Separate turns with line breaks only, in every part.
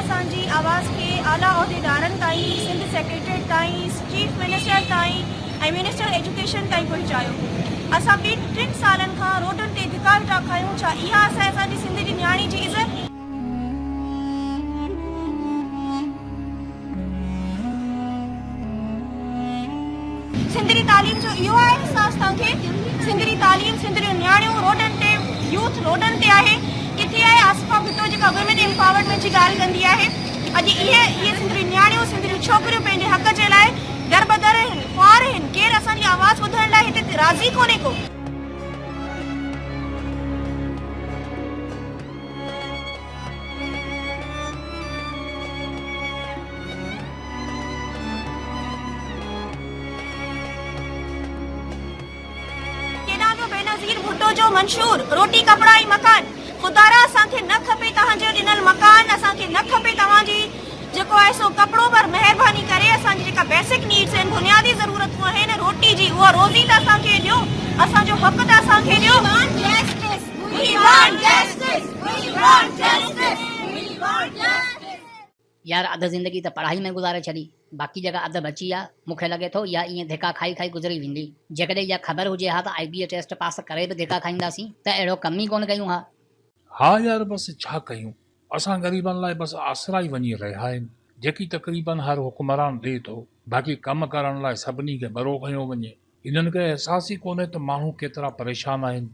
असांजी आवाज़ खे आला उहिदेदारनि ताईं, सिंध सेक्रेटरीट ताईं, चीफ मिनिस्टर ताईं ऐं मिनिस्टर एजुकेशन ताईं पहुचायो। असां ॿिनि 3 सालनि खां रोडनि ते धिका वेठा खायूं। छा इहा असांजी सिंध जी न्याणी जी इज़त? सिंध जी तालीम जो इहो आहे एहसासु तव्हांखे? सिंध जी तालीम, सिंध जूं न्याणियूं रोडनि ते, यूथ रोडनि ते आहे। किथे आहे आसिफा भुट्टो जेका वुमेन एम्पावरमेंट जी ॻाल्हि कंदी आहे? अॼु इहे सिंध जूं न्याणियूं, सिंध जूं छोकिरियूं पंहिंजे हक़ जे लाइ दरबदर आहिनि, ख़्वार आहिनि। केरु असांजी आवाज़ ॿुधण लाइ हिते राज़ी कोन्हे को। बेनज़ीर भुट्टो जो मंशूर रोटी कपड़ा ऐं मकान। खुदारा असांखे न खपे तव्हांजो ॾिनल मकान, असांखे न खपे तव्हांजी जेको आहे सो कपिड़ो, पर महिरबानी करे असांजी जेका बेसिक नीड्स आहिनि, बुनियादी ज़रूरतूं आहिनि रोटी जी, उहा रोज़ी त असांखे ॾियो, असांजो हक़ त असांखे ॾियो।
यार अधु ज़िंदगी त पढ़ाई में गुज़ारे छॾी, बाक़ी जगह अधु बची आहे। मूंखे लॻे थो इहा ईअं धिका खाई खाई गुज़री वेंदी। जेकॾहिं इहा ख़बर हुजे हा त IBA टेस्ट पास करे बि धिका खाईंदासीं त अहिड़ो कम ई कोन कयूं हा।
हा यार, बसि छा कयूं, असां ग़रीबनि लाइ बसि आसरा ई वञी रहिया आहिनि, जेकी तक़रीबन हर हुकुमरान ॾिए थो। बाक़ी कमु करण लाइ सभिनी खे बरो खयो वञे। इन्हनि खे अहसासु ई कोन्हे त माण्हू केतिरा परेशान आहिनि।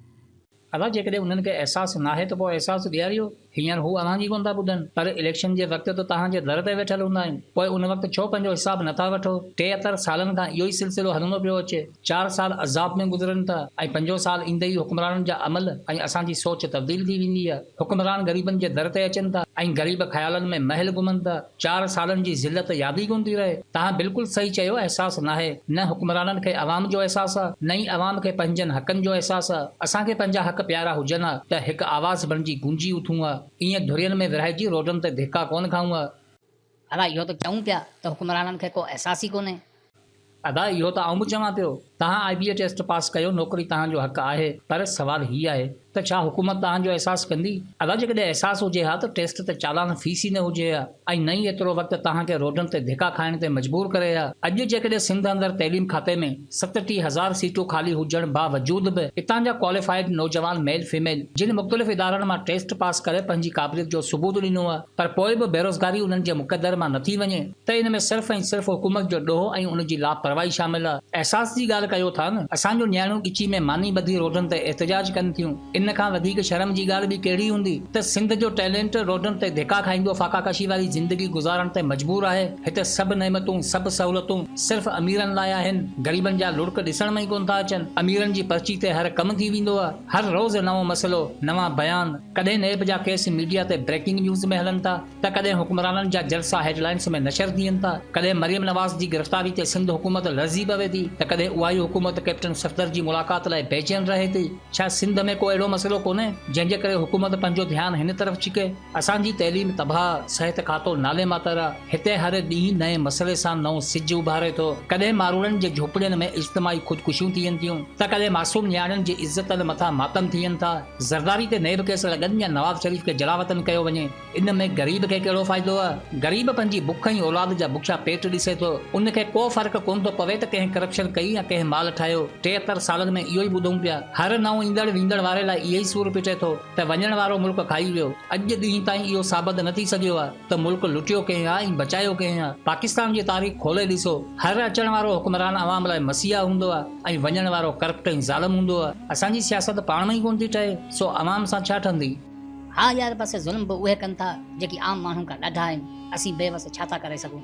अला जेकॾहिं उन्हनि खे अहसासु नाहे त पोइ अहसासु ॾियारियो। हींअर हू अव्हांजी कोन था ॿुधनि, पर इलेक्शन जे वक़्तु त तव्हांजे दर ते वेठल हूंदा आहिनि। पोइ उन वक़्तु छो पंहिंजो हिसाबु नथा वठो? 73 सालनि खां इहो ई सिलसिलो हलंदो पियो अचे। 4 साल अज़ाब में गुज़रनि था ऐं 5 साल ईंदे ई हुकुमराननि जा अमल ऐं असांजी सोच तब्दील थी वेंदी आहे। हुकुमरान ग़रीबनि जे दर ते अचनि था ऐं ग़रीब ख़्यालनि में महल घुमनि था। 4 सालनि जी ज़िल्लत यादि ई कोन थी रहे। तव्हां बिल्कुलु सही चयो, अहसासु नाहे। न हुकुमराननि खे अवाम जो अहसासु आहे, न ई अवाम खे पंहिंजनि हक़नि जो अहसासु आहे। असांखे पंहिंजा हक़ प्यारा हुजनि हा त हिकु आवाज़ बणिजी गूंजी उथूं हा। ईअं धुरियनि में विरहाइजी रोडनि ते धिका कोन खाऊं हा।
अला इहो त चऊं पिया त हुकुमराननि खे को अहसासु ई कोन्हे।
अदा इहो त आउं बि चवां पियो। तव्हां IBA टेस्ट पास कयो, नौकरी तव्हांजो हक़ आहे, पर सवाल हीअ आहे त छा हुकूमत तव्हांजो अहसासु कंदी? अदा जेकॾहिं अहसासु हुजे हा त टेस्ट ते चालान फीस ई न हुजे हा ऐं न ई एतिरो वक़्तु तव्हांखे रोडनि ते धिका खाइण ते मजबूर करे हा। अॼु जेकॾहिं सिंध अंदरि तइलीम खाते में 37,000 सीटूं ख़ाली हुजण बावजूद बि हितां जा क्वालिफाइड नौजवान मेल फीमेल जिन मुख़्तलिफ़ इदारनि मां टेस्ट पास करे पंहिंजी क़ाबिलियत जो सबूत ॾिनो आहे, पर पोइ बि बेरोज़गारी उन्हनि जे मुक़दर मां नथी वञे, त इन में सिर्फ़ु ऐं सिर्फ़ु हुकूमत जो ॾोह ऐं उन जी लापरवाही शामिल आहे। अहसास जी ॻाल्हि कयो था न। असांजो न्याणियूं ॻिची में मानी ॿधी रोडनि ते एहतजाज कनि थियूं। इन खां वधीक शर्म जी ॻाल्हि बि कहिड़ी हूंदी त सिंध जो टैलेंट रोडनि ते धिका खाईंदो फाकाकशी वारी ज़िंदगी गुज़ारण ते मजबूर आहे। हिते सभु नेमतूं, सभु सहूलियतूं सिर्फ़ु अमीरनि लाइ आहिनि। ग़रीबनि जा लुड़क ॾिसण में ई कोन था अचनि। अमीरनि जी पर्ची ते हर कमु थी वेंदो आहे। हर रोज़ नओं मसइलो, नवां बयान। कॾहिं नेब जा केस मीडिया ते ब्रेकिंग न्यूज़ में हलनि था, त कॾहिं हुकुमराननि जा जलसा हेडलाइंस में नशर थियनि था। कॾहिं मरियम नवाज़ जी गिरफ़्तारी ते सिंध हुकूमत लर्ज़ी पवे थी, त कॾहिं उहा ई हुकूमत कैप्टन सफ़दर जी मुलाक़ात लाइ बेचैन रहे थी। छा सिंध में को अहिड़ो मसइलो कोन्हे जंहिंजे करे हुकूमत पंहिंजो ध्यानु हिन तरफ़ छिके? असांजी तइलीम तबाह, सिहत खातो नाले मातर आहे। हिते हर ॾींहुं नए मसइले सां नओं सिज उभारे थो। कॾहिं मारूड़नि जे झोपड़ियुनि में इज्तिमाही ख़ुदकुशियूं थियनि थियूं, त कॾहिं मासूम न्याणियुनि जी इज़त मथां मातम थियनि था। ज़रदारी ते नेब केस लॻनि या नवाज़ शरीफ़ खे जलावतन कयो वञे। इन में ग़रीब खे कहिड़ो फ़ाइदो आहे? ग़रीब पंहिंजी बुख ऐं औलाद जा बुखिया पेट ॾिसे थो। उनखे को फ़र्क़ु कोन थो पवे त कंहिं करप्शन कई या कंहिं माल ठाहियो। 73 सालनि में इहो ई ॿुधूं पिया। हर नओं ईंदड़ वींदड़ वारे लाइ इहो ई सूर पिटे थो त वञण वारो मुल्क खाई वियो। अॼु ॾींहं ताईं इहो साबित न थी सघियो आहे त मुल्क लुटियो कंहिं आहे ऐं बचायो कंहिं आहे। पाकिस्तान जी तारीख़ खोले ॾिसो, हर अचण वारो हुकुमरान अवाम लाइ मसीहा हूंदो आहे ऐं वञण वारो करप्ट ऐं ज़ालिम हूंदो आहे। असांजी सियासत पाण में ई कोन थी ठहे, सो अवाम सां छा ठहंदी?
हा यार, बसि ज़ुल्म बि उहे कनि था जेकी आम माण्हू खां ॾाढा आहिनि। असीं बेवस छा था करे सघूं?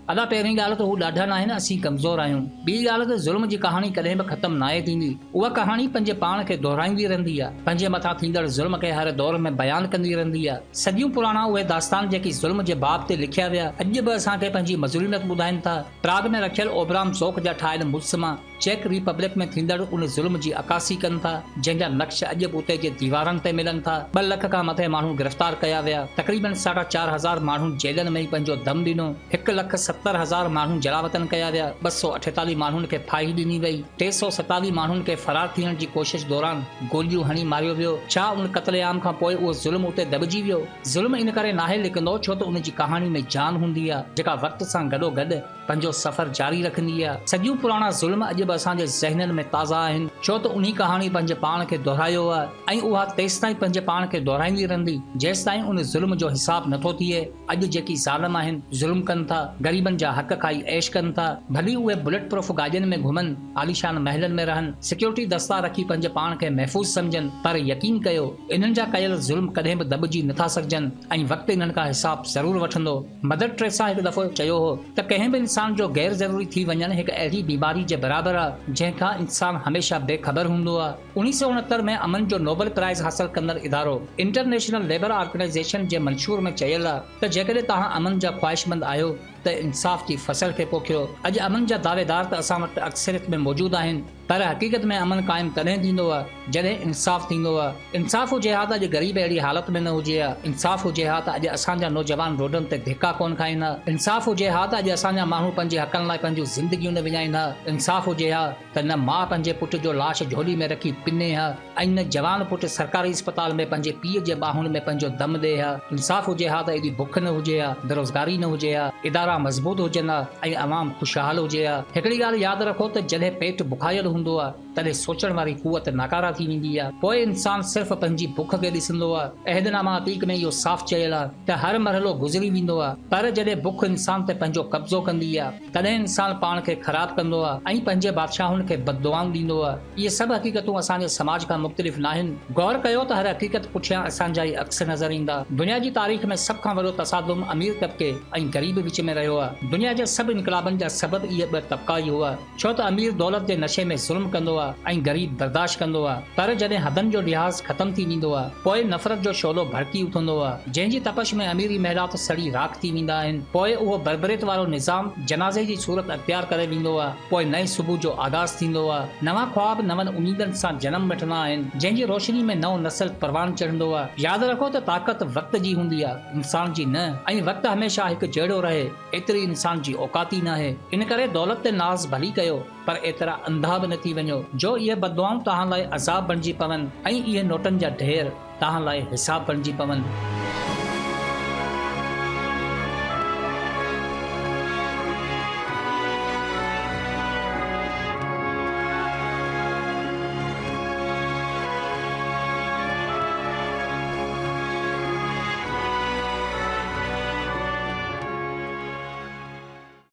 अदा पहिरीं ॻाल्हि त हू ॾाढा न आहिनि, असीं कमज़ोर आहियूं। ॿी ॻाल्हि त ज़ुल्म जी कहाणी कॾहिं बि ख़तमु नाहे थींदी। उहा कहाणी पंहिंजे पाण खे दोहिराईंदी रहंदी आहे, पंहिंजे मथां थींदड़ ज़ुल्म खे हर दौर में बयानु कंदी रहंदी आहे। सदियूं पुराणा उहे दास्तान जेकी ज़ुल्म जे बाब ते लिखिया विया अॼु बि असांखे पंहिंजी मज़लूमियत ॿुधाइनि था। प्राग में रखियल ओबराम ज़ोक जा ठाहियल मुजसमा चेक रिपब्लिक में थींदड़ उन ज़ुल्म जी अकासी कनि था जंहिंजा नक्श अॼु बि उते जे दीवारनि ते मिलनि था। 2 लख खां मथे माण्हू गिरफ़्तार कया विया। तक़रीबन 4.5 माण्हू जेलनि में ई पंहिंजो दम ॾिनो। 1,70,000 माण्हू जलावतन कया विया। 248 माण्हुनि खे फाही ॾिनी वई। 347 माण्हुनि खे फरार थियण जी कोशिश दौरान गोलियूं हणी मारियो वियो। छा उन क़त्लेआम खां पोइ उहो ज़ुल्म उते दॿिजी वियो? ज़ुल्म इन करे नाहे लिकंदो छो त उन जी कहाणी में जान हूंदी आहे जेका वक़्त सां गॾोगॾु पंहिंजो सफ़र जारी रखंदी आहे। सॼियूं पुराणा ज़ुल्म अॼु बि असांजे ज़हननि में ताज़ा आहिनि छो त उन कहाणी पंहिंजे पाण खे दोहिरायो आहे ऐं उहा तेसि ताईं पंहिंजे पाण खे दोहिराईंदी रहंदी जेसि ताईं उन ज़ुल्म जो हिसाब नथो थिए। अॼु जेकी ज़ालिम आहिनि ज़ुल्म कनि था, ग़रीबनि जा हक़ खाई ऐश कनि था, भली उहे बुलेट प्रूफ गाॾियुनि में घुमनि, आलीशान महलनि में रहनि, सिक्योरिटी दस्ता रखी पंहिंजे पाण खे महफ़ूज़ सम्झनि, पर यकीन कयो इन्हनि जा कयल ज़ुल्म कॾहिं बि दॿिजी नथा सघजनि ऐं वक़्तु इन्हनि खां हिसाब ज़रूर वठंदो। मदर टेरेसा हिकु दफ़ो चयो हो त कंहिं बि इंसान जो गैर ज़रूरी थी वञणु हिकु अहिड़ी बीमारी जे बराबरि आहे जंहिंखां इंसान हमेशह बेख़बर हूंदो आहे। 1969 में अमन जो नोबेल प्राइज़ हासिल कंदड़ इदारो इंटरनेशनल लेबर ऑर्गेनाइजेशन जे मंशूर में चयल आहे त जेकॾहिं तव्हां अमन जा ख़्वाहिशमंद आहियो त इंसाफ़ जी फसल खे पोखियो। अॼु अमन जा दावेदार त असां वटि अक्सरियत में मौजूदु आहिनि, पर हक़ीक़त में अमन क़ाइमु तॾहिं थींदो आहे जॾहिं इंसाफ़ थींदो आहे। इंसाफ़ हुजे हा त अॼु ग़रीब अहिड़ी हालत में न हुजे हा। इंसाफ़ हुजे हा त अॼु असांजा नौजवान रोडनि ते धिका कोन खाइनि हा। इंसाफ़ हुजे हा त अॼु असांजा माण्हू पंहिंजे हक़नि लाइ पंहिंजूं ज़िंदगियूं न विञाइनि हा। इंसाफ़ हुजे हा त न माउ पंहिंजे पुट जो लाश झोली में रखी पिने हा ऐं न जवान पुट सरकारी अस्पताल में पंहिंजे पीउ जे ॿाहुनि में पंहिंजो दम ॾे हा। इंसाफ़ हुजे हा त एॾी बुख न हुजे हा, बेरोज़गारी न हुजे हा, इदारा मज़बूत हुजनि हा ऐं अवाम ख़ुशहाल हुजे हा। हिकिड़ी ॻाल्हि यादि रखो त जॾहिं पेट बुखायल हूंदो आहे तॾहिं सोचण वारी कुवत नाकारा थी वेंदी आहे। पोइ इंसान सिर्फ़ पंहिंजी बुख खे ॾिसंदो आहे। अहदनामा अतीक में इहो साफ़ चयल आहे त हर मरहलो गुज़री वेंदो आहे, पर जॾहिं बुख इंसान ते पंहिंजो कब्ज़ो कंदी आहे तॾहिं इंसान पाण खे ख़राब कंदो आहे ऐं पंहिंजे बादशाहुनि खे बददुआऊं ॾींदो आहे। इहे सभु हक़ीक़तूं असांजे समाज खां मुख़्तलिफ़ न आहिनि। गौर कयो त हर हक़ीक़त पुठियां असांजा ई अक्स नज़र ईंदा। दुनिया जी तारीख़ में सभ खां वॾो तसादुम अमीर तबिके ऐं ग़रीब विच में रहियो आहे। दुनिया जे सभु इनकलाबनि जा सबबु इहे 2 तबिका ई हुआ, छो त अमीर दौलत जे नशे में ज़ुल्म कंदो आहे ऐं ग़रीब बर्दाश्त कंदो आहे। पर जॾहिं हदनि जो लिहाज़ ख़तम थी वेंदो आहे पोइ नफ़रत जो शोलो भड़की उथंदो आहे, जंहिंजी तपश में अमीरी महिलात सड़ी राख थी वेंदा आहिनि। पोइ उहो बर्बरियत वारो निज़ाम जनाज़े जी सूरत अख़्तियार करे वेंदो आहे। पोइ नए सुबुह जो आगाज़ थींदो आहे। नवां ख्वाब नवनि उमीदनि सां जनम वठंदा आहिनि, जंहिंजी रोशनी में नओं नस्ल परवान चढ़ंदो आहे। यादि रखो त ताक़त वक़्त जी हूंदी आहे, इंसान जी न, ऐं वक़्तु हमेशह हिकु जहिड़ो रहे एतिरी इंसान जी औकाती न आहे। इन करे दौलत ते नाज़ भली कयो पर एतिरा अंधा बि न थी वञो जो इहे बददुआऊं तव्हां लाइ अज़ाब बणिजी पवनि ऐं इहे नोटनि जा ढेर तव्हां लाइ हिसाब बणिजी पवनि।